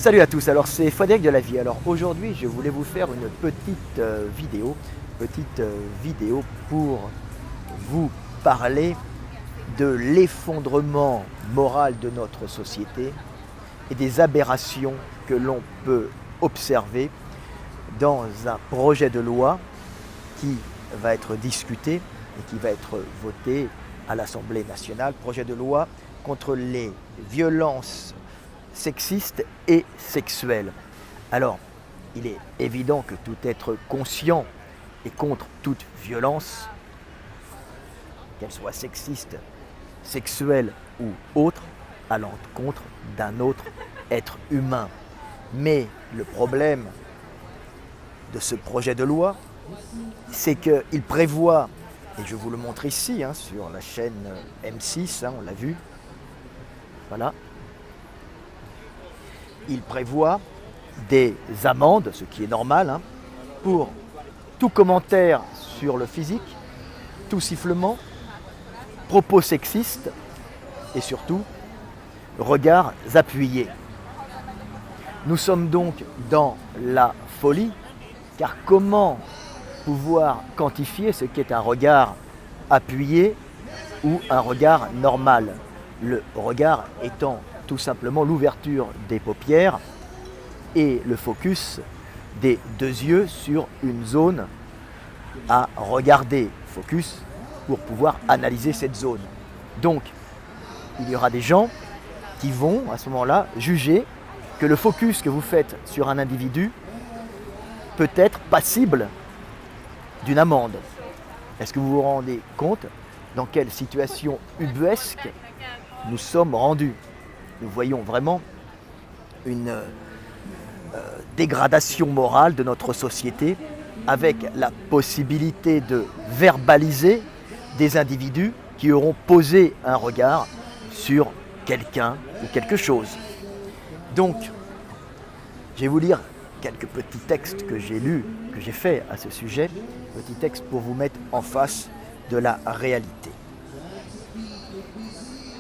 Salut à tous, alors c'est Frédéric de la Vie. Alors aujourd'hui je voulais vous faire une petite vidéo pour vous parler de l'effondrement moral de notre société et des aberrations que l'on peut observer dans un projet de loi qui va être discuté et qui va être voté à l'Assemblée nationale, projet de loi contre les violences sexistes et sexuelles. Alors, il est évident que tout être conscient est contre toute violence, qu'elle soit sexiste, sexuelle ou autre, à l'encontre d'un autre être humain. Mais le problème de ce projet de loi, c'est qu'il prévoit, et je vous le montre ici, sur la chaîne M6, on l'a vu, voilà, il prévoit des amendes, ce qui est normal, pour tout commentaire sur le physique, tout sifflement, propos sexistes et surtout regards appuyés. Nous sommes donc dans la folie, car comment pouvoir quantifier ce qu'est un regard appuyé ou un regard normal? Le regard étant tout simplement l'ouverture des paupières et le focus des deux yeux sur une zone à regarder. Focus pour pouvoir analyser cette zone. Donc, il y aura des gens qui vont à ce moment-là juger que le focus que vous faites sur un individu peut être passible d'une amende. Est-ce que vous vous rendez compte dans quelle situation ubuesque nous sommes rendus? Nous voyons vraiment une dégradation morale de notre société avec la possibilité de verbaliser des individus qui auront posé un regard sur quelqu'un ou quelque chose. Donc, je vais vous lire quelques petits textes que j'ai lus, que j'ai faits à ce sujet, petits textes pour vous mettre en face de la réalité.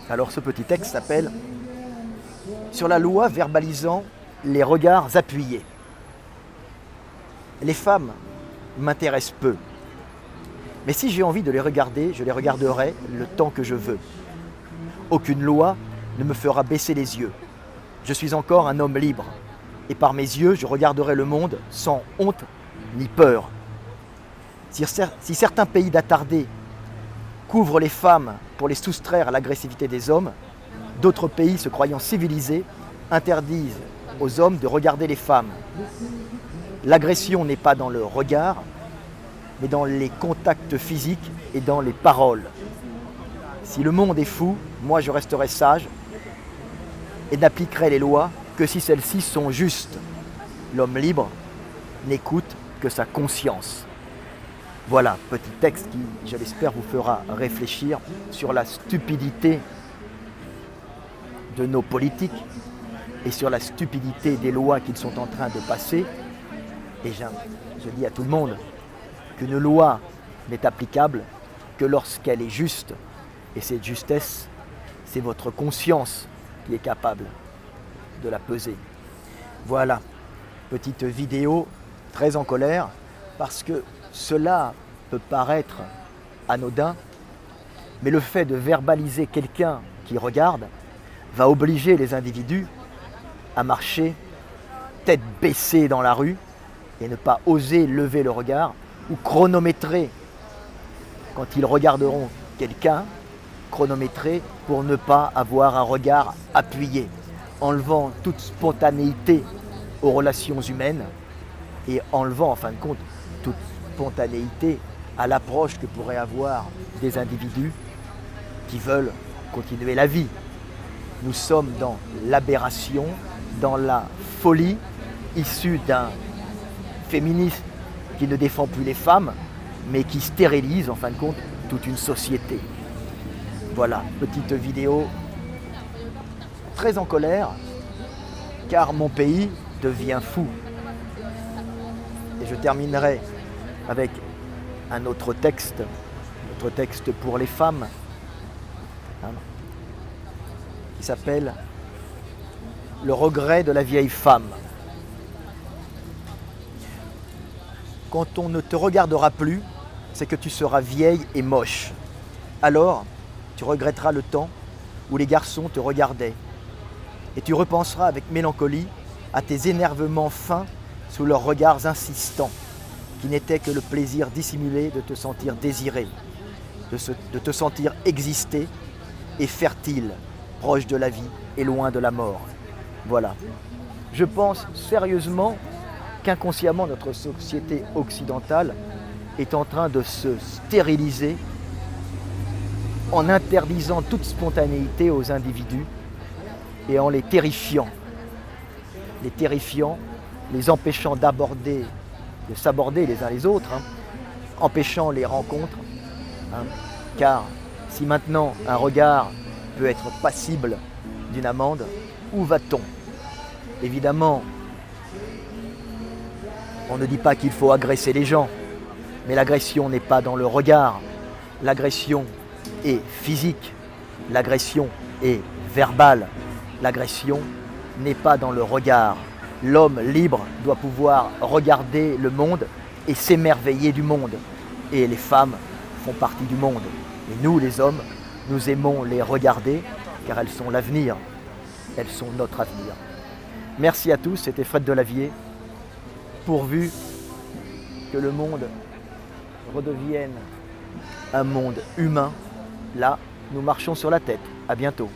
Alors ce petit texte s'appelle « Sur la loi verbalisant les regards appuyés ». Les femmes m'intéressent peu, mais si j'ai envie de les regarder, je les regarderai le temps que je veux. Aucune loi ne me fera baisser les yeux. Je suis encore un homme libre, et par mes yeux, je regarderai le monde sans honte ni peur. Si certains pays d'attardés couvrent les femmes pour les soustraire à l'agressivité des hommes, d'autres pays, se croyant civilisés, interdisent aux hommes de regarder les femmes. L'agression n'est pas dans le regard, mais dans les contacts physiques et dans les paroles. Si le monde est fou, moi je resterai sage et n'appliquerai les lois que si celles-ci sont justes. L'homme libre n'écoute que sa conscience. Voilà, petit texte qui, je l'espère, vous fera réfléchir sur la stupidité de nos politiques et sur la stupidité des lois qu'ils sont en train de passer. Et je dis à tout le monde qu'une loi n'est applicable que lorsqu'elle est juste. Et cette justesse, c'est votre conscience qui est capable de la peser. Voilà, petite vidéo très en colère, parce que cela peut paraître anodin, mais le fait de verbaliser quelqu'un qui regarde va obliger les individus à marcher tête baissée dans la rue et ne pas oser lever le regard ou chronométrer quand ils regarderont quelqu'un, chronométrer pour ne pas avoir un regard appuyé, enlevant toute spontanéité aux relations humaines et enlevant en fin de compte toute spontanéité à l'approche que pourraient avoir des individus qui veulent continuer la vie. Nous sommes dans l'aberration, dans la folie issue d'un féminisme qui ne défend plus les femmes, mais qui stérilise en fin de compte toute une société. Voilà, petite vidéo très en colère, car mon pays devient fou. Et je terminerai avec un autre texte pour les femmes, qui s'appelle le regret de la vieille femme. Quand on ne te regardera plus, c'est que tu seras vieille et moche. Alors, tu regretteras le temps où les garçons te regardaient. Et tu repenseras avec mélancolie à tes énervements fins sous leurs regards insistants, qui n'étaient que le plaisir dissimulé de te sentir désiré, de te sentir exister et fertile, proche de la vie et loin de la mort. Voilà. Je pense sérieusement qu'inconsciemment notre société occidentale est en train de se stériliser en interdisant toute spontanéité aux individus et en les terrifiant, les empêchant de s'aborder les uns les autres, empêchant les rencontres. Car si maintenant un regard peut être passible d'une amende, où va-t-on? Évidemment, on ne dit pas qu'il faut agresser les gens, mais l'agression n'est pas dans le regard. L'agression est physique, l'agression est verbale, l'agression n'est pas dans le regard. L'homme libre doit pouvoir regarder le monde et s'émerveiller du monde. Et les femmes font partie du monde. Et nous, les hommes, nous aimons les regarder car elles sont l'avenir. Elles sont notre avenir. Merci à tous, c'était Fred Delavier. Pourvu que le monde redevienne un monde humain, là, nous marchons sur la tête. À bientôt.